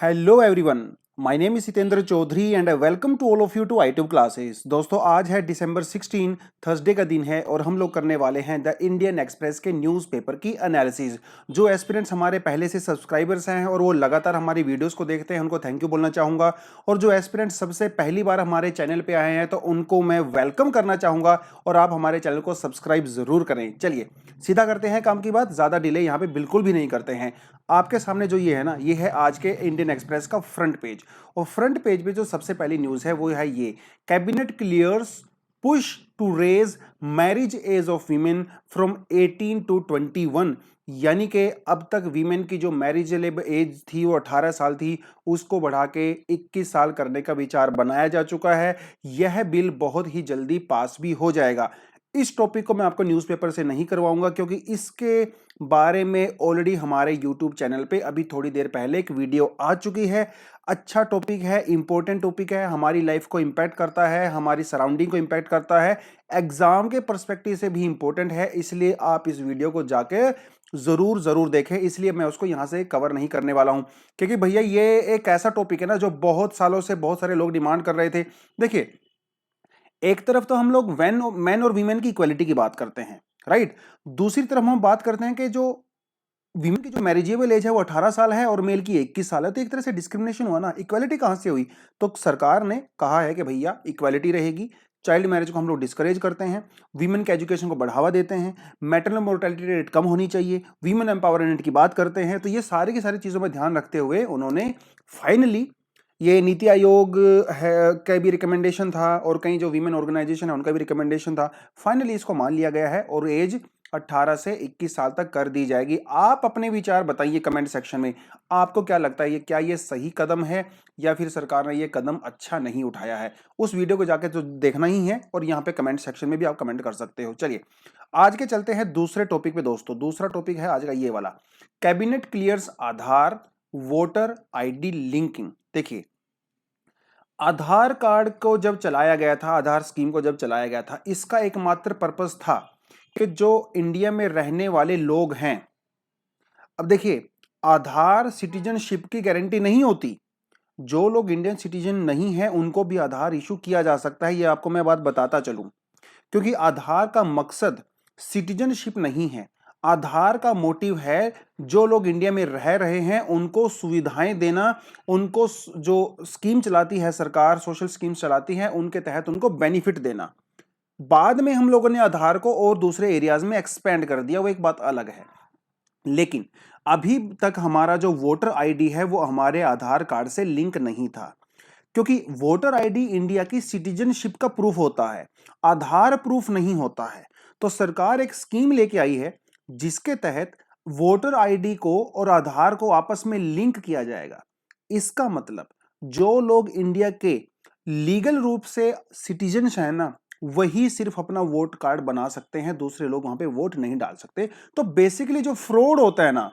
Hello everyone, my name is Hitendra Chaudhary and I welcome to all of you to iTube classes. दोस्तों, आज है दिसंबर 16 Thursday का दिन है और हम लोग करने वाले हैं द इंडियन एक्सप्रेस के न्यूज़पेपर की एनालिसिस। जो एस्पिरेंट्स हमारे पहले से सब्सक्राइबर्स हैं और वो लगातार हमारी वीडियोस को देखते हैं, उनको थैंक यू बोलना चाहूँगा। और जो एस्पिरेंट्स सबसे पहली बार हमारे चैनल पर आए हैं तो उनको मैं वेलकम करना चाहूँगा और आप हमारे चैनल को सब्सक्राइब ज़रूर करें। चलिए सीधा करते हैं काम की बात, ज़्यादा डिले यहाँ पे बिल्कुल भी नहीं करते हैं। आपके सामने जो ये है ना, ये है आज के इंडियन एक्सप्रेस का फ्रंट पेज। और फ्रंट पेज पे जो सबसे पहली न्यूज़ है वो है ये, cabinet clears push to raise marriage age of women from 18 to 21। यानी कि अब तक वीमेन की जो मैरिजेबल एज थी वो 18 साल थी, उसको बढ़ा के 21 साल करने का विचार बनाया जा चुका है। यह बिल बहुत ही जल्दी पास भी हो जाएगा। इस टॉपिक को मैं आपको न्यूज़पेपर से नहीं करवाऊंगा क्योंकि इसके बारे में ऑलरेडी हमारे यूट्यूब चैनल पे अभी थोड़ी देर पहले एक वीडियो आ चुकी है। अच्छा टॉपिक है, इंपॉर्टेंट टॉपिक है, हमारी लाइफ को इम्पैक्ट करता है, हमारी सराउंडिंग को इम्पैक्ट करता है, एग्जाम के पर्सपेक्टिव से भी इंपॉर्टेंट है। इसलिए आप इस वीडियो को जाके जरूर जरूर देखें। इसलिए मैं उसको यहां से कवर नहीं करने वाला हूं क्योंकि भैया ये एक ऐसा टॉपिक है ना जो बहुत सालों से बहुत सारे लोग डिमांड कर रहे थे। देखिए, एक तरफ तो हम लोग मैन और वीमेन की इक्वालिटी की बात करते हैं, राइट। दूसरी तरफ हम बात करते हैं कि जो वीमेन की जो मैरिजेबल एज है वो 18 साल है और मेल की 21 साल है। तो एक तरह से डिस्क्रिमिनेशन हुआ ना, इक्वालिटी कहां से हुई? तो सरकार ने कहा है कि भैया इक्वालिटी रहेगी, चाइल्ड मैरिज को हम लोग डिस्करेज करते हैं, वीमेन के एजुकेशन को बढ़ावा देते हैं, मैटरनल मोर्टेलिटी रेट कम होनी चाहिए, वीमेन एम्पावरमेंट की बात करते हैं। तो ये सारी की सारी चीजों में ध्यान रखते हुए उन्होंने फाइनली ये नीति आयोग है का भी रिकमेंडेशन था और कई जो वीमेन ऑर्गेनाइजेशन है उनका भी रिकमेंडेशन था। फाइनली इसको मान लिया गया है और एज 18 से 21 साल तक कर दी जाएगी। आप अपने विचार बताइए कमेंट सेक्शन में, आपको क्या लगता है, ये क्या ये सही कदम है या फिर सरकार ने ये कदम अच्छा नहीं उठाया है? उस वीडियो को जाके तो देखना ही है और यहाँ पे कमेंट सेक्शन में भी आप कमेंट कर सकते हो। चलिए आज के चलते हैं दूसरे टॉपिक पे दोस्तों। दूसरा टॉपिक है आज का ये वाला, कैबिनेट क्लियर्स आधार वोटर आईडी लिंकिंग। देखिए, आधार कार्ड को जब चलाया गया था, आधार स्कीम को जब चलाया गया था, इसका एकमात्र पर्पस था कि जो इंडिया में रहने वाले लोग हैं, अब देखिए आधार सिटीजनशिप की गारंटी नहीं होती। जो लोग इंडियन सिटीजन नहीं है उनको भी आधार इशू किया जा सकता है, ये आपको मैं बात बताता चलूं। क्योंकि आधार का मकसद सिटीजनशिप नहीं है, आधार का मोटिव है जो लोग इंडिया में रह रहे हैं उनको सुविधाएं देना, उनको जो स्कीम चलाती है सरकार, सोशल स्कीम चलाती है, उनके तहत उनको बेनिफिट देना। बाद में हम लोगों ने आधार को और दूसरे एरियाज में एक्सपेंड कर दिया, वो एक बात अलग है। लेकिन अभी तक हमारा जो वोटर आईडी है वो हमारे आधार कार्ड से लिंक नहीं था, क्योंकि वोटर आईडी इंडिया की सिटीजनशिप का प्रूफ होता है, आधार प्रूफ नहीं होता है। तो सरकार एक स्कीम लेके आई है जिसके तहत वोटर आईडी को और आधार को आपस में लिंक किया जाएगा। इसका मतलब जो लोग इंडिया के लीगल रूप से सिटीजन है ना, वही सिर्फ अपना वोट कार्ड बना सकते हैं, दूसरे लोग वहां पे वोट नहीं डाल सकते। तो बेसिकली जो फ्रॉड होता है ना,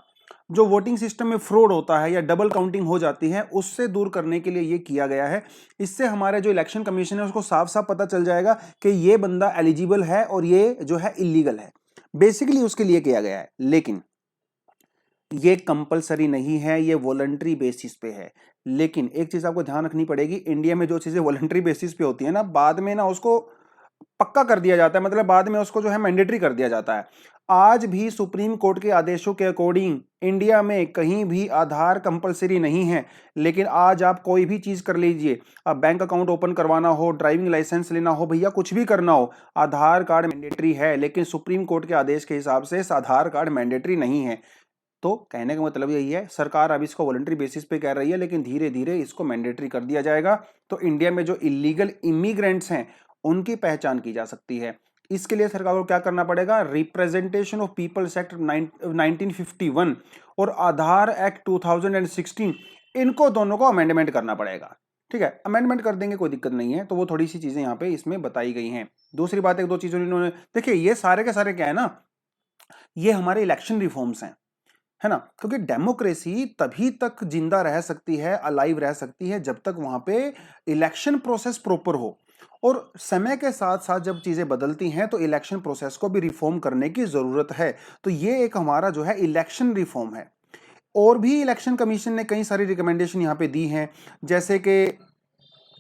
जो वोटिंग सिस्टम में फ्रॉड होता है या डबल काउंटिंग हो जाती है, उससे दूर करने के लिए ये किया गया है। इससे हमारे जो इलेक्शन कमीशन है उसको साफ साफ पता चल जाएगा कि ये बंदा एलिजिबल है और ये जो है इलीगल है। बेसिकली उसके लिए किया गया है। लेकिन ये कंपलसरी नहीं है, ये वॉलंटरी बेसिस पे है। लेकिन एक चीज आपको ध्यान रखनी पड़ेगी, इंडिया में जो चीजें वॉलंटरी बेसिस पे होती है ना, बाद में ना उसको पक्का कर दिया जाता है, मतलब बाद में उसको जो है मैंडेटरी कर दिया जाता है। आज भी सुप्रीम कोर्ट के आदेशों के अकॉर्डिंग इंडिया में कहीं भी आधार कंपलसरी नहीं है। लेकिन आज आप कोई भी चीज कर लीजिए, अब बैंक अकाउंट ओपन करवाना हो, ड्राइविंग लाइसेंस लेना हो, भैया कुछ भी करना हो, आधार कार्ड मैंडेटरी है। लेकिन सुप्रीम कोर्ट के आदेश के हिसाब से इस आधार कार्ड मैंडेटरी नहीं है। तो कहने का मतलब यही है, सरकार अब इसको वॉलंटरी बेसिस पे कह रही है, लेकिन धीरे धीरे इसको मैंडेटरी कर दिया जाएगा। तो इंडिया में जो इलीगल इमिग्रेंट्स हैं उनकी पहचान की जा सकती है। इसके लिए सरकार को क्या करना पड़ेगा, रिप्रेजेंटेशन ऑफ पीपल्स एक्ट 1951 और आधार एक्ट 2016, इनको दोनों को अमेंडमेंट करना पड़ेगा। ठीक है, अमेंडमेंट कर देंगे, कोई दिक्कत नहीं है। तो वो थोड़ी सी चीजें यहाँ पे इसमें बताई गई हैं। दूसरी बात, एक दो चीजों इन्होंने, देखिए ये सारे के सारे क्या है ना, ये हमारे इलेक्शन रिफॉर्म्स हैं, है ना। क्योंकि डेमोक्रेसी तभी तक जिंदा रह सकती है, अलाइव रह सकती है, जब तक वहां पे इलेक्शन प्रोसेस प्रॉपर हो। और समय के साथ साथ जब चीजें बदलती हैं तो इलेक्शन प्रोसेस को भी रिफॉर्म करने की जरूरत है। तो ये एक हमारा जो है इलेक्शन रिफॉर्म है। और भी इलेक्शन कमीशन ने कई सारी रिकमेंडेशन यहाँ पे दी हैं, जैसे कि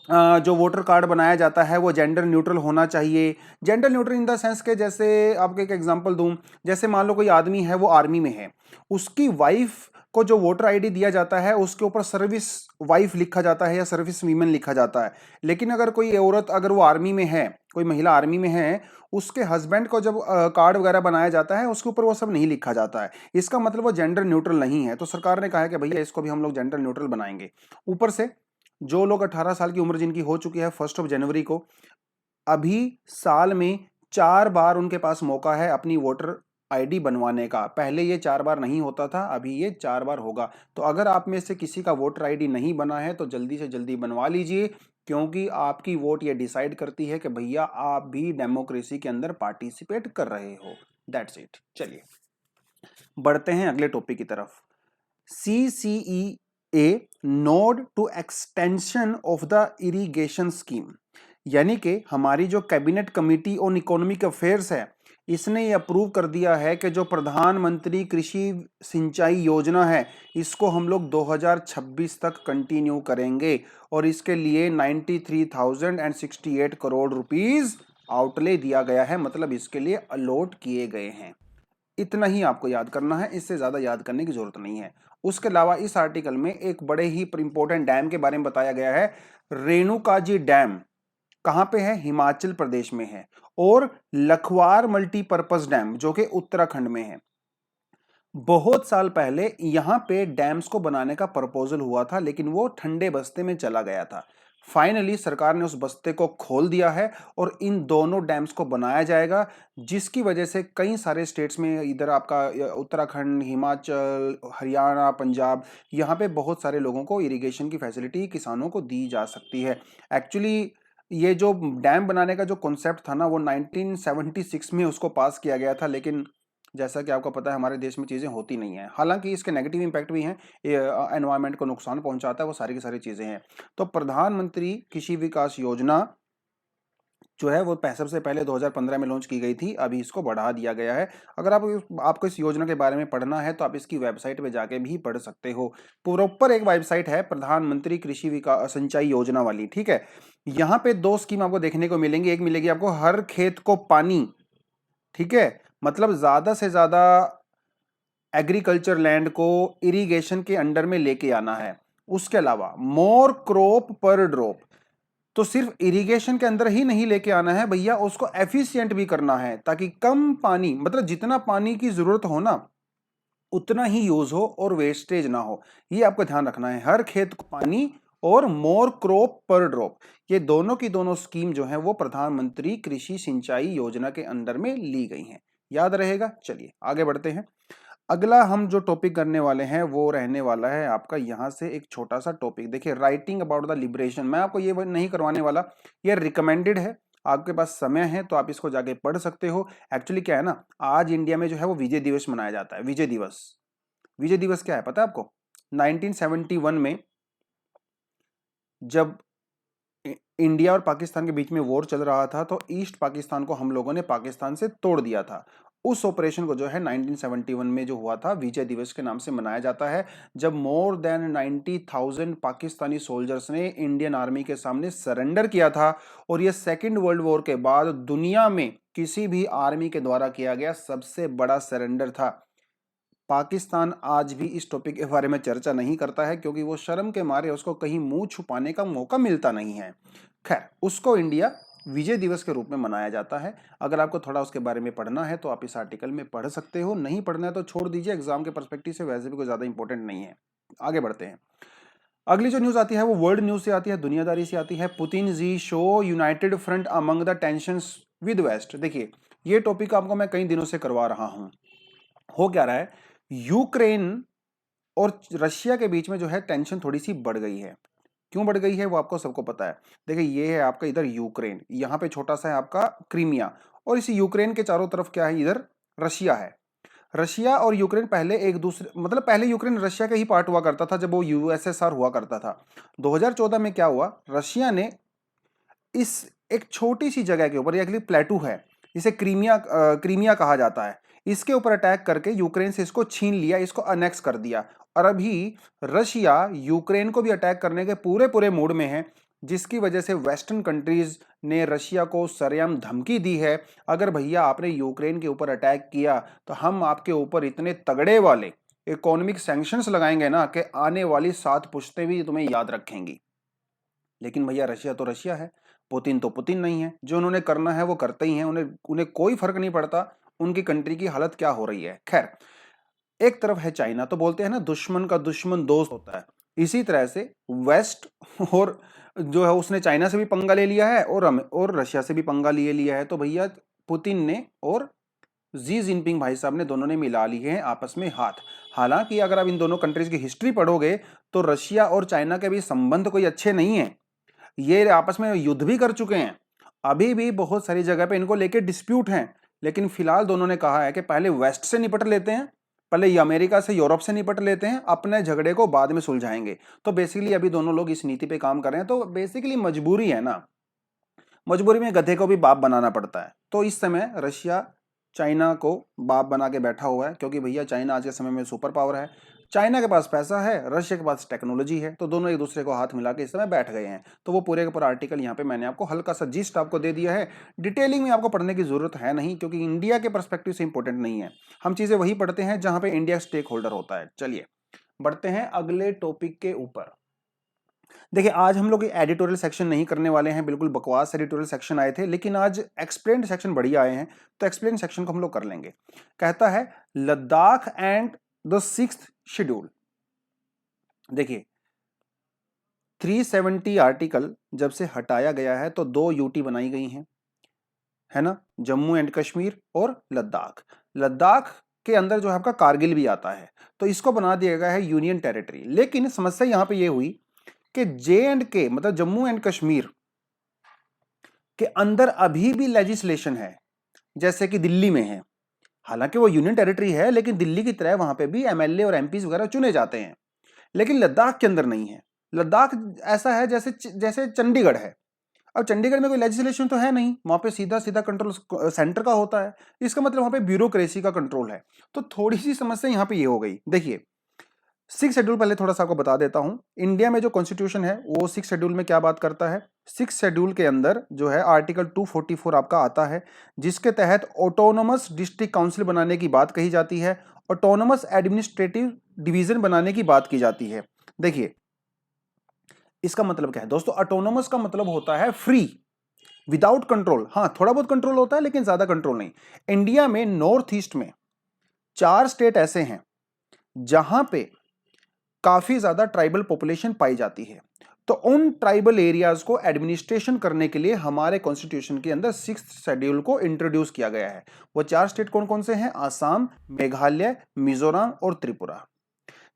जो वोटर कार्ड बनाया जाता है वो जेंडर न्यूट्रल होना चाहिए। Gender neutral in the sense के, जैसे आपको एक एग्जांपल दूं, जैसे मान लो कोई आदमी है वो आर्मी में है, उसकी वाइफ को जो वोटर आईडी दिया जाता है उसके ऊपर सर्विस वाइफ लिखा जाता है या सर्विस वीमेन लिखा जाता है। लेकिन अगर कोई औरत, अगर वो आर्मी में है, कोई महिला आर्मी में है, उसके हस्बैंड को जब कार्ड वगैरह बनाया जाता है उसके ऊपर वो सब नहीं लिखा जाता है। इसका मतलब वो जेंडर न्यूट्रल नहीं है। तो सरकार ने कहा है कि भैया इसको भी हम लोग जेंडर न्यूट्रल बनाएंगे। ऊपर से जो लोग 18 साल की उम्र जिनकी हो चुकी है 1 जनवरी को, अभी साल में 4 बार उनके पास मौका है अपनी वोटर आईडी बनवाने का। पहले ये 4 बार नहीं होता था, अभी ये 4 बार होगा। तो अगर आप में से किसी का वोटर आईडी नहीं बना है तो जल्दी से जल्दी बनवा लीजिए, क्योंकि आपकी वोट ये डिसाइड करती है कि भैया आप भी डेमोक्रेसी के अंदर पार्टिसिपेट कर रहे हो। That's it. चलिए बढ़ते हैं अगले टॉपिक की तरफ। CCEA node to extension of the irrigation scheme, यानी कि हमारी जो cabinet committee on economic affairs है, इसने ये अप्रूव कर दिया है कि जो प्रधानमंत्री कृषि सिंचाई योजना है इसको हम लोग 2026 तक कंटिन्यू करेंगे, और इसके लिए 93,068 करोड़ रुपीस आउटले दिया गया है, मतलब इसके लिए अलॉट किए गए हैं। इतना ही आपको याद करना है, इससे ज्यादा याद करने की जरूरत नहीं है। उसके अलावा इस आर्टिकल में एक बड़े ही इंपॉर्टेंट डैम के बारे में बताया गया है। रेणुकाजी डैम कहां पे है? हिमाचल प्रदेश में है। और लखवार मल्टीपर्पज डैम जो कि उत्तराखंड में है। बहुत साल पहले यहां पे डैम्स को बनाने का प्रपोजल हुआ था, लेकिन वो ठंडे बस्ते में चला गया था। फाइनली सरकार ने उस बस्ते को खोल दिया है और इन दोनों डैम्स को बनाया जाएगा, जिसकी वजह से कई सारे स्टेट्स में, इधर आपका उत्तराखंड, हिमाचल, हरियाणा, पंजाब, यहाँ पे बहुत सारे लोगों को इरिगेशन की फैसिलिटी किसानों को दी जा सकती है। एक्चुअली ये जो डैम बनाने का जो कॉन्सेप्ट था ना, वो 1976 में उसको पास किया गया था, लेकिन जैसा कि आपको पता है हमारे देश में चीज़ें होती नहीं हैं। हालांकि इसके नेगेटिव इम्पैक्ट भी हैं, एनवायरनमेंट को नुकसान पहुंचाता है, वो सारी की सारी चीज़ें हैं। तो प्रधानमंत्री कृषि विकास योजना जो है वो सबसे पहले 2015 में लॉन्च की गई थी, अभी इसको बढ़ा दिया गया है। अगर आपको इस योजना के बारे में पढ़ना है तो आप इसकी वेबसाइट पे जाके भी पढ़ सकते हो। प्रॉपर एक वेबसाइट है प्रधानमंत्री कृषि विकास सिंचाई योजना वाली, ठीक है। यहाँ पे 2 स्कीम आपको देखने को मिलेंगी। एक मिलेगी आपको हर खेत को पानी, ठीक है, मतलब ज्यादा से ज्यादा एग्रीकल्चर लैंड को इरिगेशन के अंडर में लेके आना है। उसके अलावा मोर क्रॉप पर ड्रॉप, तो सिर्फ इरिगेशन के अंदर ही नहीं लेके आना है भैया, उसको एफिशिएंट भी करना है, ताकि कम पानी, मतलब जितना पानी की जरूरत हो ना उतना ही यूज हो और वेस्टेज ना हो। ये आपको ध्यान रखना है। हर खेत को पानी और मोर क्रॉप पर ड्रॉप, ये दोनों की दोनों स्कीम जो है वो प्रधानमंत्री कृषि सिंचाई योजना के अंडर में ली गई हैं। याद रहेगा। चलिए आगे बढ़ते हैं। अगला हम जो टॉपिक करने वाले हैं वो रहने वाला है आपका, यहां से एक छोटा सा टॉपिक देखिए, राइटिंग अबाउट द लिबरेशन। मैं आपको ये नहीं करवाने वाला, ये रिकमेंडेड है। आपके पास समय है तो आप इसको जाके पढ़ सकते हो। एक्चुअली क्या है ना, आज इंडिया में जो है वो विजय दिवस मनाया जाता है। विजय दिवस, विजय दिवस क्या है पता है आपको? 1971 में जब इंडिया और पाकिस्तान के बीच में वॉर चल रहा था, तो ईस्ट पाकिस्तान को हम लोगों ने पाकिस्तान से तोड़ दिया था। उस ऑपरेशन को जो है 1971 में जो हुआ था, विजय दिवस के नाम से मनाया जाता है, जब मोर देन 90,000 पाकिस्तानी सोल्जर्स ने इंडियन आर्मी के सामने सरेंडर किया था। और यह सेकेंड वर्ल्ड वॉर के बाद दुनिया में किसी भी आर्मी के द्वारा किया गया सबसे बड़ा सरेंडर था। पाकिस्तान आज भी इस टॉपिक के बारे में चर्चा नहीं करता है, क्योंकि वो शर्म के मारे उसको कहीं मुंह छुपाने का मौका मिलता नहीं है। खैर, उसको इंडिया विजय दिवस के रूप में मनाया जाता है। अगर आपको थोड़ा उसके बारे में पढ़ना है तो आप इस आर्टिकल में पढ़ सकते हो, नहीं पढ़ना है तो छोड़ दीजिए, एग्जाम के पर्सपेक्टिव से वैसे भी कोई ज्यादा इंपॉर्टेंट नहीं है। आगे बढ़ते हैं। अगली जो न्यूज आती है वो वर्ल्ड न्यूज से आती है, दुनियादारी से आती है। Putin ji show united front among the tensions with west. देखिए, ये टॉपिक आपको मैं कई दिनों से करवा रहा हूं। हो क्या रहा है, यूक्रेन और रशिया के बीच में जो है टेंशन थोड़ी सी बढ़ गई है। क्यों बढ़ गई है वो आपको सबको पता है। देखिए, ये है आपका इधर यूक्रेन, यहाँ पे छोटा सा है आपका क्रीमिया, और इस यूक्रेन के चारों तरफ क्या है, इधर रशिया है। रशिया और यूक्रेन पहले एक दूसरे, मतलब पहले यूक्रेन रशिया का ही पार्ट हुआ करता था जब वो यूएसएसआर हुआ करता था। 2014 में क्या हुआ, रशिया ने इस एक छोटी सी जगह के ऊपर, एक्चुअली प्लेटू है, इसे क्रीमिया कहा जाता है, इसके ऊपर अटैक करके यूक्रेन से इसको छीन लिया, इसको अनेक्स कर दिया। और अभी रशिया यूक्रेन को भी अटैक करने के पूरे पूरे मूड में है, जिसकी वजह से वेस्टर्न कंट्रीज ने रशिया को सरेआम धमकी दी है, अगर भैया आपने यूक्रेन के ऊपर अटैक किया तो हम आपके ऊपर इतने तगड़े वाले इकोनॉमिक सैंक्शंस लगाएंगे ना कि आने वाली 7 पुश्तें भी तुम्हें याद रखेंगी। लेकिन भैया रशिया तो रशिया है, पुतिन तो पुतिन नहीं है, जो उन्होंने करना है वो करते ही हैं, उन्हें उन्हें कोई फर्क नहीं पड़ता उनकी कंट्री की हालत क्या हो रही है। खैर, एक तरफ है चाइना, तो बोलते हैं ना दुश्मन का दुश्मन दोस्त होता है, इसी तरह से वेस्ट और जो है उसने चाइना से भी पंगा ले लिया है और रशिया से भी पंगा लिए लिया है। तो भैया पुतिन ने और जी जिनपिंग भाई साहब ने दोनों ने मिला लिए हैं आपस में हाथ। हालांकि अगर आप इन दोनों कंट्रीज की हिस्ट्री पढ़ोगे तो रशिया और चाइना के भी संबंध कोई अच्छे नहीं है, ये आपस में युद्ध भी कर चुके हैं, अभी भी बहुत सारी जगह पे इनको लेके डिस्प्यूट हैं। लेकिन फिलहाल दोनों ने कहा है कि पहले वेस्ट से निपट लेते हैं, पहले ये अमेरिका से यूरोप से निपट लेते हैं, अपने झगड़े को बाद में सुलझाएंगे। तो बेसिकली अभी दोनों लोग इस नीति पे काम कर रहे हैं। तो बेसिकली मजबूरी है ना, मजबूरी में गधे को भी बाप बनाना पड़ता है। तो इस समय रशिया चाइना को बाप बना के बैठा हुआ है, क्योंकि भैया चाइना आज के समय में सुपर पावर है, चाइना के पास पैसा है, रशिया के पास टेक्नोलॉजी है, तो दोनों एक दूसरे को हाथ मिला के इस समय बैठ गए हैं। तो वो पूरे का पूरा आर्टिकल यहाँ पे मैंने आपको हल्का सा जिस्ट आपको दे दिया है, डिटेलिंग में आपको पढ़ने की जरूरत है नहीं, क्योंकि इंडिया के परस्पेक्टिव से इंपॉर्टेंट नहीं है। हम चीजें वही पढ़ते हैं जहां पे इंडिया स्टेक होल्डर होता है। चलिए बढ़ते हैं अगले टॉपिक के ऊपर। देखिए आज हम लोग एडिटोरियल सेक्शन नहीं करने वाले हैं, बिल्कुल बकवास एडिटोरियल सेक्शन आए थे, लेकिन आज एक्सप्लेन सेक्शन बढ़िया आए हैं, तो एक्सप्लेन सेक्शन को हम लोग कर लेंगे। कहता है Ladakh and the 6th schedule. देखिए 370 आर्टिकल जब से हटाया गया है तो 2 यूटी बनाई गई हैं, है ना, जम्मू एंड कश्मीर और लद्दाख। लद्दाख के अंदर जो है आपका कारगिल भी आता है, तो इसको बना दिया गया है यूनियन टेरिटरी। लेकिन समस्या यहां पे ये हुई कि J&K मतलब जम्मू एंड कश्मीर के अंदर अभी भी लेजिस्लेशन है, जैसे कि दिल्ली में है। हालांकि वो यूनियन टेरिटरी है, लेकिन दिल्ली की तरह वहां पे भी एमएलए और एमपीज वगैरह चुने जाते हैं, लेकिन लद्दाख के अंदर नहीं है। लद्दाख ऐसा है जैसे जैसे चंडीगढ़ है। अब चंडीगढ़ में कोई लेजिस्लेशन तो है नहीं, वहां पे सीधा सीधा कंट्रोल सेंटर का होता है, इसका मतलब वहां पे ब्यूरोक्रेसी का कंट्रोल है। तो थोड़ी सी समस्या यहाँ पे ये हो गई। देखिए 6 शेड्यूल पहले थोड़ा सा आपको बता देता हूं, इंडिया में जो कॉन्स्टिट्यूशन है वो 6 शेड्यूल में क्या बात करता है। 6 शेड्यूल के अंदर जो है आर्टिकल 244 आपका आता है, जिसके तहत ऑटोनोमस डिस्ट्रिक्ट काउंसिल बनाने की बात कही जाती है, ऑटोनोमस एडमिनिस्ट्रेटिव डिवीजन बनाने की बात की जाती है। देखिए इसका मतलब क्या है दोस्तों, ऑटोनोमस का मतलब होता है फ्री, विदाउट कंट्रोल। हाँ थोड़ा बहुत कंट्रोल होता है लेकिन ज्यादा कंट्रोल नहीं। इंडिया में नॉर्थ ईस्ट में 4 स्टेट ऐसे हैं जहां पे काफी ज्यादा ट्राइबल पॉपुलेशन पाई जाती है, तो उन ट्राइबल एरियाज को एडमिनिस्ट्रेशन करने के लिए हमारे कॉन्स्टिट्यूशन के अंदर 6th शेड्यूल को इंट्रोड्यूस किया गया है। वो 4 स्टेट कौन कौन से हैं, आसाम, मेघालय, मिजोरम और त्रिपुरा,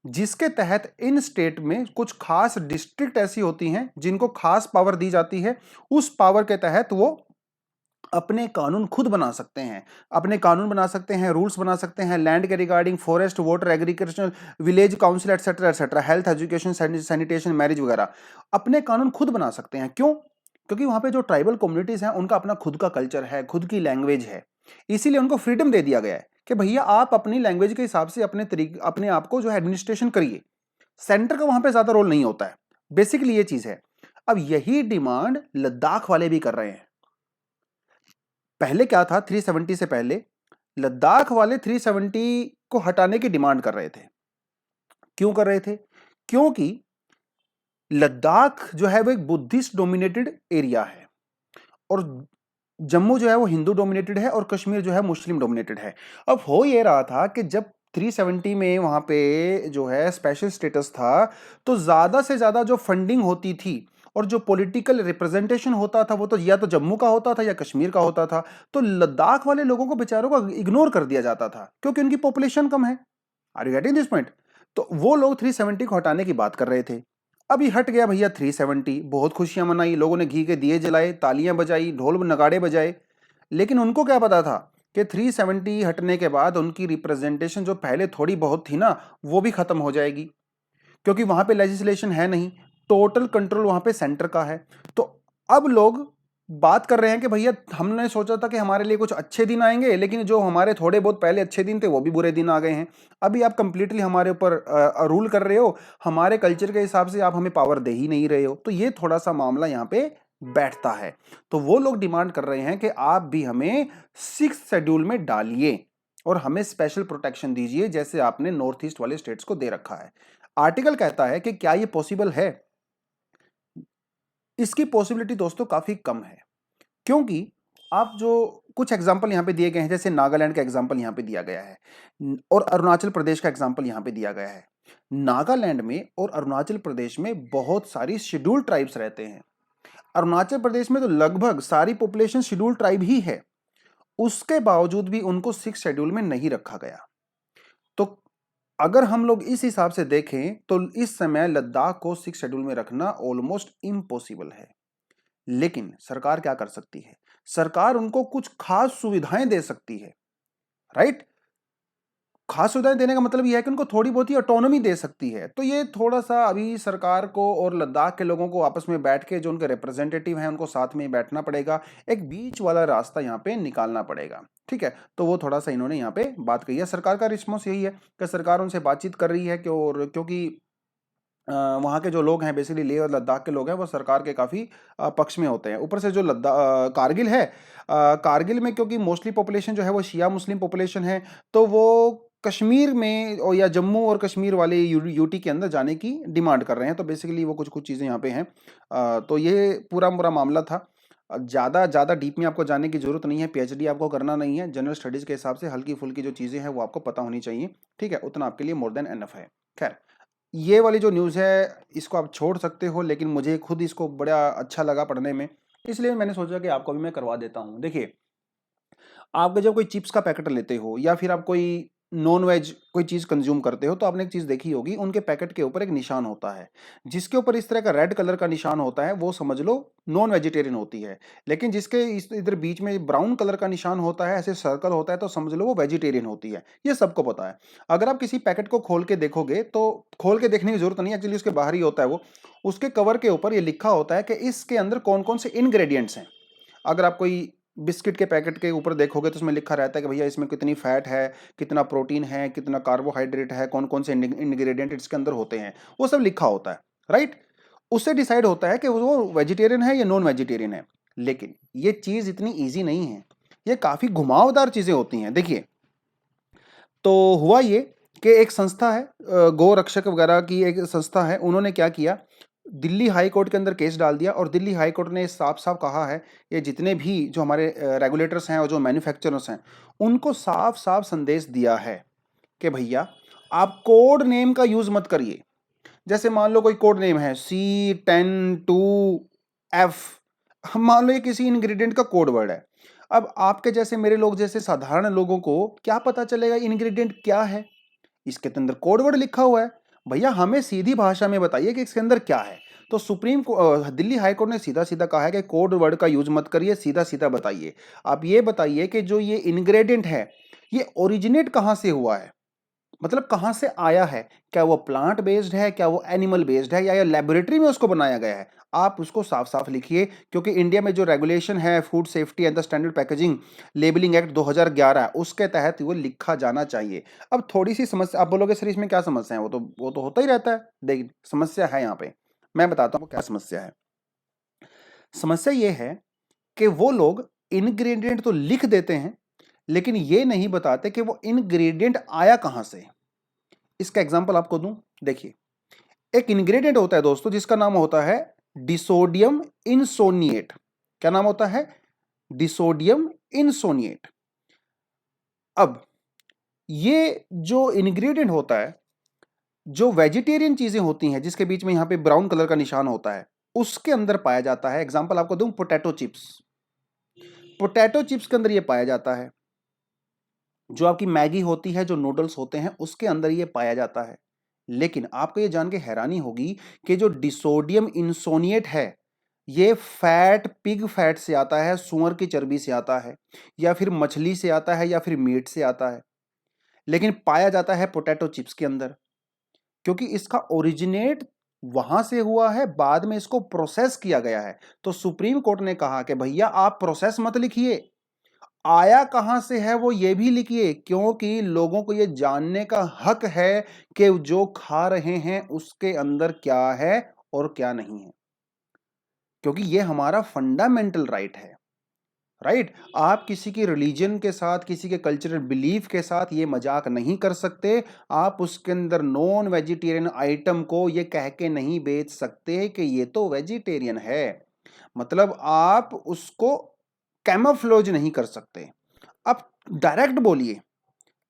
जिसके तहत इन स्टेट में कुछ खास डिस्ट्रिक्ट ऐसी होती हैं जिनको खास पावर दी जाती है। उस पावर के तहत वो अपने कानून खुद बना सकते हैं, अपने कानून बना सकते हैं, रूल्स बना सकते हैं, लैंड के regarding, forest, water, agriculture, village council etcetera etcetera, health, education, sanitation, marriage वगैरह, अपने कानून खुद बना सकते हैं। क्यों? क्योंकि वहां पे जो ट्राइबल कम्युनिटीज हैं उनका अपना खुद का कल्चर है, खुद की लैंग्वेज है, इसीलिए उनको फ्रीडम दे दिया गया है कि भैया आप अपनी लैंग्वेज के हिसाब से अपने तरीके अपने आप को जो है एडमिनिस्ट्रेशन करिए, सेंटर का वहां पे ज्यादा रोल नहीं होता है। बेसिकली ये चीज है। अब यही डिमांड लद्दाख वाले भी कर रहे हैं। पहले क्या था, 370 से पहले लद्दाख वाले 370 को हटाने की डिमांड कर रहे थे। क्यों कर रहे थे? क्योंकि लद्दाख जो है वो एक बुद्धिस्ट डोमिनेटेड एरिया है और जम्मू जो है वो हिंदू डोमिनेटेड है और कश्मीर जो है मुस्लिम डोमिनेटेड है। अब हो ये रहा था कि जब 370 में वहां पे जो है स्पेशल स्टेटस था, तो ज्यादा से ज्यादा जो फंडिंग होती थी और जो पॉलिटिकल रिप्रेजेंटेशन होता था वो तो या तो जम्मू का होता था या कश्मीर का होता था। तो लद्दाख वाले लोगों को बेचारों को इग्नोर कर दिया जाता था क्योंकि उनकी पॉपुलेशन कम है। Are you getting this point? तो वो लोग 370 को हटाने की बात कर रहे थे। अब ये हट गया भैया 370, बहुत खुशियां मनाई, लोगों ने घी के दिए जलाए, तालियां बजाई, ढोल नगाड़े बजाए। लेकिन उनको क्या पता था कि 370 हटने के बाद उनकी रिप्रेजेंटेशन जो पहले थोड़ी बहुत थी ना, वो भी खत्म हो जाएगी, क्योंकि वहां पे लेजिस्लेशन है नहीं, टोटल कंट्रोल वहां पे सेंटर का है। तो अब लोग बात कर रहे हैं कि भैया हमने सोचा था कि हमारे लिए कुछ अच्छे दिन आएंगे, लेकिन जो हमारे थोड़े बहुत पहले अच्छे दिन थे वो भी बुरे दिन आ गए हैं। अभी आप कंप्लीटली हमारे ऊपर रूल कर रहे हो, हमारे कल्चर के हिसाब से आप हमें पावर दे ही नहीं रहे हो। तो ये थोड़ा सा मामला यहाँ पे बैठता है। तो वो लोग डिमांड कर रहे हैं कि आप भी हमें 6th शेड्यूल में डालिए और हमें स्पेशल प्रोटेक्शन दीजिए, जैसे आपने नॉर्थ ईस्ट वाले स्टेट्स को दे रखा है। आर्टिकल कहता है कि क्या ये पॉसिबल है? इसकी पॉसिबिलिटी दोस्तों काफी कम है, क्योंकि आप जो कुछ एग्जाम्पल यहां पे दिए गए हैं, जैसे नागालैंड का एग्जाम्पल यहां पे दिया गया है और अरुणाचल प्रदेश का एग्जाम्पल यहां पे दिया गया है। नागालैंड में और अरुणाचल प्रदेश में बहुत सारी शेड्यूल ट्राइब्स रहते हैं। अरुणाचल प्रदेश में तो लगभग सारी पॉपुलेशन शेड्यूल ट्राइब ही है, उसके बावजूद भी उनको 6 शेड्यूल में नहीं रखा गया। तो अगर हम लोग इस हिसाब से देखें तो इस समय लद्दाख को 6 शेड्यूल में रखना ऑलमोस्ट इम्पॉसिबल है। लेकिन सरकार क्या कर सकती है? सरकार उनको कुछ खास सुविधाएं दे सकती है, राइट? खास सुविधाएं देने का मतलब यह है कि उनको थोड़ी बहुत ही ऑटोनॉमी दे सकती है। तो ये थोड़ा सा अभी सरकार को और लद्दाख के लोगों को आपस में बैठ के, जो उनके रिप्रेजेंटेटिव हैं, उनको साथ में बैठना पड़ेगा, एक बीच वाला रास्ता यहाँ पे निकालना पड़ेगा। ठीक है, तो वो थोड़ा सा इन्होंने यहाँ पे बात कही है। सरकार का रिस्पॉन्स यही है कि सरकार उनसे बातचीत कर रही है कि, और क्योंकि वहाँ के जो लोग हैं, बेसिकली लेह और लद्दाख के लोग हैं, वो सरकार के काफ़ी पक्ष में होते हैं। ऊपर से जो कारगिल है, कारगिल में क्योंकि मोस्टली पॉपुलेशन जो है वो शिया मुस्लिम पॉपुलेशन है, तो वो कश्मीर में और या जम्मू और कश्मीर वाले यूटी के अंदर जाने की डिमांड कर रहे हैं। तो बेसिकली वो कुछ कुछ चीज़ें यहाँ पे हैं। तो ये पूरा पूरा मामला था। ज़्यादा ज़्यादा डीप में आपको जाने की जरूरत नहीं है, पीएचडी आपको करना नहीं है। जनरल स्टडीज़ के हिसाब से हल्की फुल्की जो चीज़ें हैं वो आपको पता होनी चाहिए। ठीक है, उतना आपके लिए मोर देन एनफ है। खैर, ये वाली जो न्यूज़ है इसको आप छोड़ सकते हो, लेकिन मुझे खुद इसको बड़ा अच्छा लगा पढ़ने में, इसलिए मैंने सोचा कि आपको भी मैं करवा देता हूँ। देखिए, आप जब कोई चिप्स का पैकेट लेते हो या फिर आप कोई नॉन वेज कोई चीज़ कंज्यूम करते हो, तो आपने एक चीज़ देखी होगी, उनके पैकेट के ऊपर एक निशान होता है। जिसके ऊपर इस तरह का रेड कलर का निशान होता है वो समझ लो नॉन वेजिटेरियन होती है। लेकिन जिसके इस इधर बीच में ब्राउन कलर का निशान होता है, ऐसे सर्कल होता है, तो समझ लो वो वेजिटेरियन होती है। ये सबको पता है। अगर आप किसी पैकेट को खोल के देखोगे, तो खोल के देखने की जरूरत नहीं है, एक्चुअली उसके बाहर ही होता है वो। उसके कवर के ऊपर ये लिखा होता है कि इसके अंदर कौन कौन से इनग्रेडिएंट्स हैं। अगर आप कोई बिस्किट के पैकेट के ऊपर देखोगे तो उसमें लिखा रहता है कि भैया इसमें कितनी फैट है, कितना प्रोटीन है, कितना कार्बोहाइड्रेट है, कौन कौन से इंग्रेडिएंट इसके अंदर होते हैं, वो सब लिखा होता है, राइट? उससे डिसाइड होता है कि वो वेजिटेरियन है या नॉन वेजिटेरियन है। लेकिन ये चीज इतनी ईजी नहीं है, ये काफी घुमावदार चीजें होती हैं। देखिए, तो हुआ ये कि एक संस्था है, गौ रक्षक वगैरह की एक संस्था है, उन्होंने क्या किया, दिल्ली हाई कोर्ट के अंदर केस डाल दिया और दिल्ली हाई कोर्ट ने साफ साफ कहा है, ये जितने भी जो हमारे रेगुलेटर्स हैं और जो मैन्युफैक्चरर्स हैं, उनको साफ साफ संदेश दिया है कि भैया आप कोड नेम का यूज मत करिए। जैसे मान लो कोई कोड नेम है C10-2F, हम मान लो ये किसी इंग्रेडिएंट का कोड वर्ड है। अब आपके जैसे मेरे लोग जैसे साधारण लोगों को क्या पता चलेगा इंग्रेडिएंट क्या है? इसके अंदर कोड वर्ड लिखा हुआ है। भैया हमें सीधी भाषा में बताइए कि इसके अंदर क्या है। तो दिल्ली हाई कोर्ट ने सीधा सीधा कहा है कि कोड वर्ड का यूज मत करिए, सीधा सीधा बताइए। आप ये बताइए कि जो ये इंग्रेडिएंट है, ये ओरिजिनेट कहां से हुआ है, मतलब कहां से आया है। क्या वो प्लांट बेस्ड है, क्या वो एनिमल बेस्ड है, या लेबोरेटरी में उसको बनाया गया है? आप उसको साफ साफ लिखिए, क्योंकि इंडिया में जो रेगुलेशन है food safety and the standard packaging labelling act 2011, उसके तहत वो लिखा जाना चाहिए। अब थोड़ी सी समस्या, आप बोलोगे सर इसमें क्या समस्या है, वो तो होता ही रहता है। देखिए समस्या है यहाँ पे, मैं बताता हूँ क्या समस्या है। समस्या ये है कि वो लोग इंग्रेडिएंट तो लिख देते हैं, लेकिन ये नहीं बताते कि वो इंग्रेडिएंट आया कहां से। इसका एग्जांपल आपको दूं, देखिए, एक इंग्रेडिएंट होता है दोस्तों जिसका नाम होता है डिसोडियम इनसोनिएट। क्या नाम होता है? डिसोडियम इनसोनिएट। अब ये जो इंग्रेडिएंट होता है, जो वेजिटेरियन चीजें होती हैं, जिसके बीच में यहां पे ब्राउन कलर का निशान होता है, उसके अंदर पाया जाता है। एग्जांपल आपको दूं, पोटैटो चिप्स। पोटैटो चिप्स के अंदर ये पाया जाता है। जो आपकी मैगी होती है, जो नूडल्स होते हैं, उसके अंदर ये पाया जाता है। लेकिन आपको ये जान के हैरानी होगी कि जो डिसोडियम इंसोनिएट है, ये फैट पिग फैट से आता है, सुअर की चर्बी से आता है, या फिर मछली से आता है, या फिर मीट से आता है। लेकिन पाया जाता है पोटैटो चिप्स के अंदर, क्योंकि इसका ओरिजिनेट वहां से हुआ है, बाद में इसको प्रोसेस किया गया है। तो सुप्रीम कोर्ट ने कहा कि भैया आप प्रोसेस मत लिखिए, आया कहां से है वो ये भी लिखिए, क्योंकि लोगों को ये जानने का हक है कि जो खा रहे हैं उसके अंदर क्या है और क्या नहीं है, क्योंकि ये हमारा फंडामेंटल राइट है। राइट, आप किसी की रिलीजन के साथ, किसी के कल्चरल बिलीफ के साथ ये मजाक नहीं कर सकते। आप उसके अंदर नॉन वेजिटेरियन आइटम को ये कह के नहीं बेच सकते कि ये तो वेजिटेरियन है, मतलब आप उसको कैमोफ्लेज नहीं कर सकते। आप डायरेक्ट बोलिए,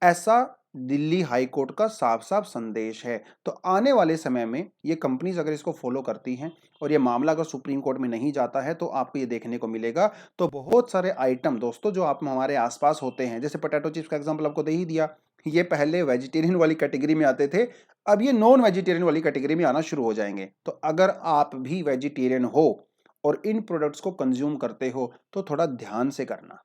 ऐसा दिल्ली हाई कोर्ट का साफ साफ संदेश है। तो आने वाले समय में ये कंपनीज अगर इसको फॉलो करती हैं और ये मामला अगर सुप्रीम कोर्ट में नहीं जाता है तो आपको ये देखने को मिलेगा। तो बहुत सारे आइटम दोस्तों जो आप हमारे आसपास होते हैं, जैसे पोटैटो चिप्स का एग्जांपल आपको दे ही दिया, ये पहले वेजिटेरियन वाली कैटेगरी में आते थे, अब ये नॉन वेजिटेरियन वाली कैटेगरी में आना शुरू हो जाएंगे। तो अगर आप भी वेजिटेरियन हो और इन प्रोडक्ट्स को कंज्यूम करते हो तो थोड़ा ध्यान से करना,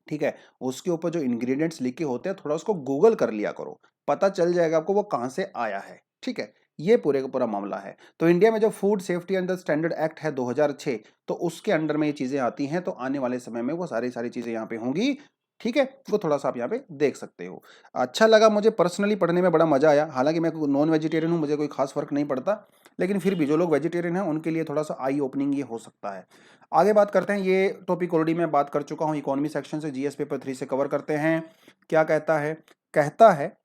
ठीक है। उसके ऊपर जो इंग्रेडिएंट्स लिखे होते हैं थोड़ा उसको गूगल कर लिया करो, पता चल जाएगा आपको वो कहां से आया है, ठीक है। ये पूरे का पूरा मामला है। तो इंडिया में जो food safety and the standard act है 2006, तो उसके अंडर में ये चीजें आती हैं। तो आने वाले समय में वो सारी सारी चीजें यहाँ पे होंगी, ठीक है। वो थोड़ा सा आप यहाँ पे देख सकते हो। अच्छा लगा, मुझे पर्सनली पढ़ने में बड़ा मजा आया। हालांकि मैं नॉन वेजिटेरियन हूँ, मुझे कोई खास फर्क नहीं पड़ता, लेकिन फिर भी जो लोग वेजिटेरियन हैं उनके लिए थोड़ा सा आई ओपनिंग ये हो सकता है। आगे बात करते हैं, ये टॉपिक ऑलरेडी मैं बात कर चुका हूं, इकोनॉमी सेक्शन से, जीएस पेपर 3 से कवर करते हैं। क्या कहता है? कहता है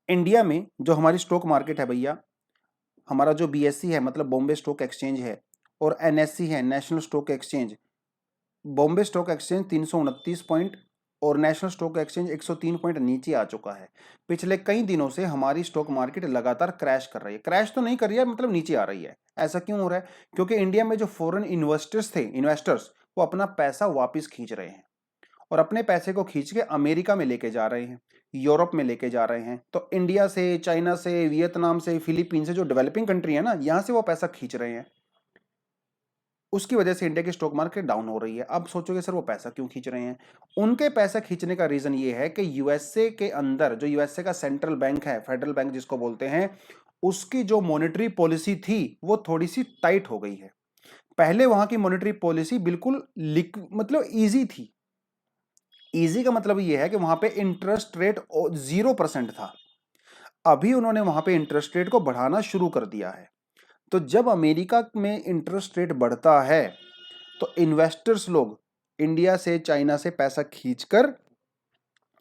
इंडिया में जो हमारी स्टॉक मार्केट है भैया, हमारा जो बीएससी है मतलब बॉम्बे स्टॉक एक्सचेंज है, और एनएससी है national stock exchange, Bombay stock exchange 329 point और नेशनल स्टॉक एक्सचेंज 103 पॉइंट नीचे आ चुका है। पिछले कई दिनों से हमारी स्टॉक मार्केट लगातार क्रैश कर रही है, क्रैश तो नहीं कर रही है, मतलब नीचे आ रही है। ऐसा क्यों हो रहा है? क्योंकि इंडिया में जो फॉरेन इन्वेस्टर्स वो अपना पैसा वापस खींच रहे हैं, और अपने पैसे को खींच के अमेरिका में लेके जा रहे हैं, यूरोप में लेके जा रहे हैं। तो इंडिया से, चाइना से, वियतनाम से, फिलीपीन से, जो डेवलपिंग कंट्री है ना, यहां से वो पैसा खींच रहे हैं। उसकी वजह से इंडिया की स्टॉक मार्केट डाउन हो रही है। अब सोचोगे सर वो पैसा क्यों खींच रहे हैं? उनके पैसा खींचने का रीजन ये है कि यूएसए के अंदर, जो यूएसए का सेंट्रल बैंक है, फेडरल बैंक जिसको बोलते हैं, उसकी जो मॉनेटरी पॉलिसी थी वो थोड़ी सी टाइट हो गई है। पहले वहां की मॉनेटरी पॉलिसी बिल्कुल मतलब इजी थी। इजी का मतलब ये है कि वहां पे इंटरेस्ट रेट 0% था। अभी उन्होंने वहां पे इंटरेस्ट रेट को बढ़ाना शुरू कर दिया है। तो जब अमेरिका में इंटरेस्ट रेट बढ़ता है तो इन्वेस्टर्स लोग इंडिया से, चाइना से पैसा खींचकर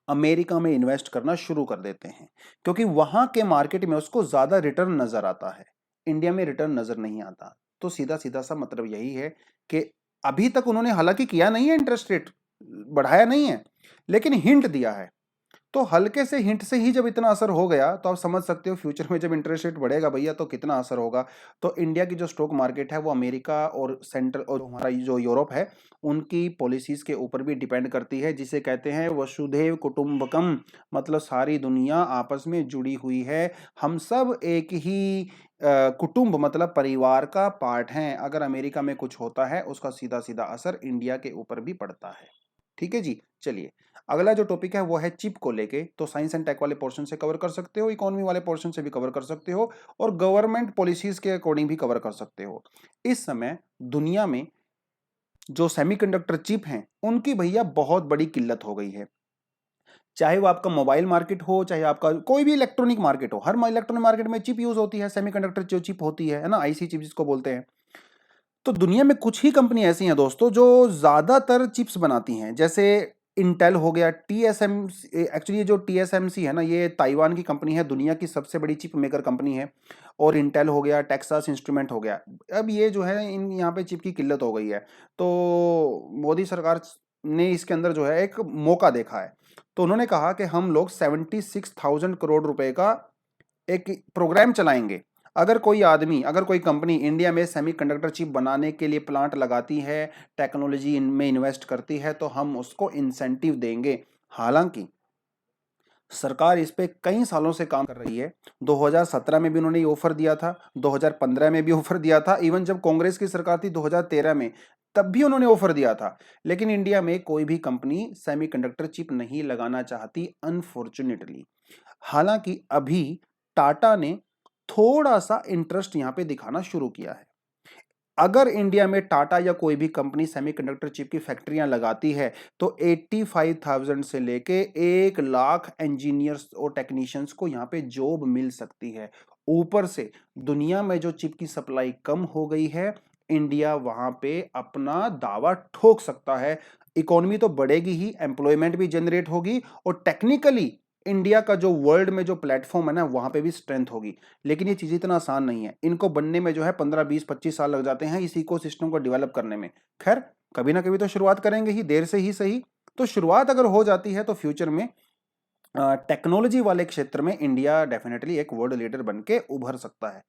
अमेरिका में इन्वेस्ट करना शुरू कर देते हैं, क्योंकि वहां के मार्केट में उसको ज्यादा रिटर्न नजर आता है, इंडिया में रिटर्न नजर नहीं आता। तो सीधा सीधा सा मतलब यही है कि अभी तक उन्होंने हालांकि किया नहीं है, इंटरेस्ट रेट बढ़ाया नहीं है, लेकिन हिंट दिया है। तो हल्के से हिंट से ही जब इतना असर हो गया तो आप समझ सकते हो फ्यूचर में जब इंटरेस्ट रेट बढ़ेगा भैया तो कितना असर होगा। तो इंडिया की जो स्टॉक मार्केट है वो अमेरिका और सेंट्रल और हमारा जो यूरोप है उनकी पॉलिसीज के ऊपर भी डिपेंड करती है, जिसे कहते हैं वसुधैव कुटुंबकम, मतलब सारी दुनिया आपस में जुड़ी हुई है। हम सब एक ही कुटुंब मतलब परिवार का पार्ट हैं। अगर अमेरिका में कुछ होता है उसका सीधा सीधा असर इंडिया के ऊपर भी पड़ता है। ठीक है जी, चलिए अगला जो टॉपिक है वो है चिप को लेके। तो साइंस एंड टेक वाले पोर्शन से कवर कर सकते हो, इकोनॉमी वाले पोर्शन से भी कवर कर सकते हो, और गवर्नमेंट पॉलिसीज के अकॉर्डिंग भी कवर कर सकते हो। इस समय दुनिया में जो सेमीकंडक्टर चिप हैं उनकी भैया बहुत बड़ी किल्लत हो गई है। चाहे वो आपका मोबाइल मार्केट हो, चाहे आपका कोई भी इलेक्ट्रॉनिक मार्केट हो, हर इलेक्ट्रॉनिक मार्केट में चिप यूज होती है, सेमीकंडक्टर जो चिप होती है ना, आईसी चिप जिसको बोलते हैं। तो दुनिया में कुछ ही कंपनी ऐसी हैं दोस्तों जो ज्यादातर चिप्स बनाती हैं, जैसे इंटेल हो गया, टीएसएम, एक्चुअली ये जो टीएसएमसी है ना, ये ताइवान की कंपनी है, दुनिया की सबसे बड़ी चिप मेकर कंपनी है। और इंटेल हो गया, टेक्सास इंस्ट्रूमेंट हो गया। अब ये जो है इन यहाँ पे चिप की किल्लत हो गई है, तो मोदी सरकार ने इसके अंदर जो है एक मौका देखा है। तो उन्होंने कहा कि हम लोग 76,000 करोड़ रुपए का एक प्रोग्राम चलाएंगे। अगर कोई आदमी, अगर कोई कंपनी इंडिया में सेमीकंडक्टर चिप बनाने के लिए प्लांट लगाती है, टेक्नोलॉजी इनमें इन्वेस्ट करती है, तो हम उसको इंसेंटिव देंगे। हालांकि सरकार इस पे कई सालों से काम कर रही है। 2017 में भी उन्होंने ये ऑफर दिया था, 2015 में भी ऑफर दिया था, इवन जब कांग्रेस की सरकार थी 2013 में, तब भी उन्होंने ऑफर दिया था। लेकिन इंडिया में कोई भी कंपनी सेमीकंडक्टर चिप नहीं लगाना चाहती, अनफॉर्चुनेटली। हालांकि अभी टाटा ने थोड़ा सा इंटरेस्ट यहां पे दिखाना शुरू किया है। अगर इंडिया में टाटा या कोई भी कंपनी सेमीकंडक्टर चिप की फैक्ट्रियां लगाती है तो 85,000 से लेके 1 लाख इंजीनियर्स और टेक्नीशियंस को यहां पे जॉब मिल सकती है। ऊपर से दुनिया में जो चिप की सप्लाई कम हो गई है, इंडिया वहां पे अपना दावा ठोक सकता है। इकोनॉमी तो बढ़ेगी ही, एम्प्लॉयमेंट भी जनरेट होगी और टेक्निकली इंडिया का जो वर्ल्ड में जो प्लेटफॉर्म है ना, वहां पे भी स्ट्रेंथ होगी। लेकिन ये चीज इतना आसान नहीं है, इनको बनने में जो है 15 20 25 साल लग जाते हैं इस इकोसिस्टम को डेवलप करने में। खैर, कभी ना कभी तो शुरुआत करेंगे ही, देर से ही सही। तो शुरुआत अगर हो जाती है तो फ्यूचर में टेक्नोलॉजी वाले क्षेत्र में इंडिया डेफिनेटली एक वर्ल्ड लीडर बन के उभर सकता है।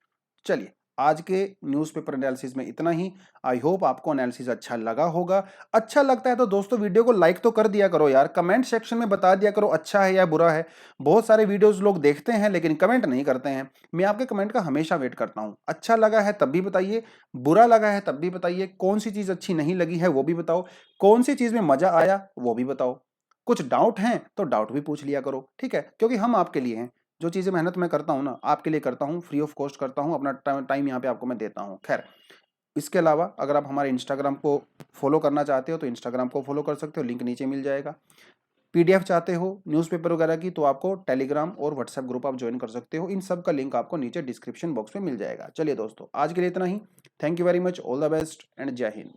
चलिए, आज के न्यूज़पेपर एनालिसिस में इतना ही। आई होप आपको एनालिसिस अच्छा लगा होगा। अच्छा लगता है तो दोस्तों वीडियो को लाइक तो कर दिया करो यार, कमेंट सेक्शन में बता दिया करो अच्छा है या बुरा है। बहुत सारे वीडियोस लोग देखते हैं लेकिन कमेंट नहीं करते हैं। मैं आपके कमेंट का हमेशा वेट करता हूं। अच्छा लगा है तब भी बताइए, बुरा लगा है तब भी बताइए, कौन सी चीज अच्छी नहीं लगी है वो भी बताओ, कौन सी चीज में मजा आया वो भी बताओ। कुछ डाउट हैं तो डाउट भी पूछ लिया करो, ठीक है? क्योंकि हम आपके लिए हैं। जो चीज़ें मेहनत मैं करता हूँ ना, आपके लिए करता हूँ, फ्री ऑफ कॉस्ट करता हूँ, अपना टाइम यहाँ पे आपको मैं देता हूँ। खैर, इसके अलावा अगर आप हमारे इंस्टाग्राम को फॉलो करना चाहते हो तो इंस्टाग्राम को फॉलो कर सकते हो, लिंक नीचे मिल जाएगा। पीडीएफ चाहते हो न्यूज़पेपर वगैरह की तो आपको टेलीग्राम और व्हाट्सएप ग्रुप आप ज्वाइन कर सकते हो। इन सब का लिंक आपको नीचे डिस्क्रिप्शन बॉक्स में मिल जाएगा। चलिए दोस्तों, आज के लिए इतना ही। Thank you very much, all the best and जय हिंद।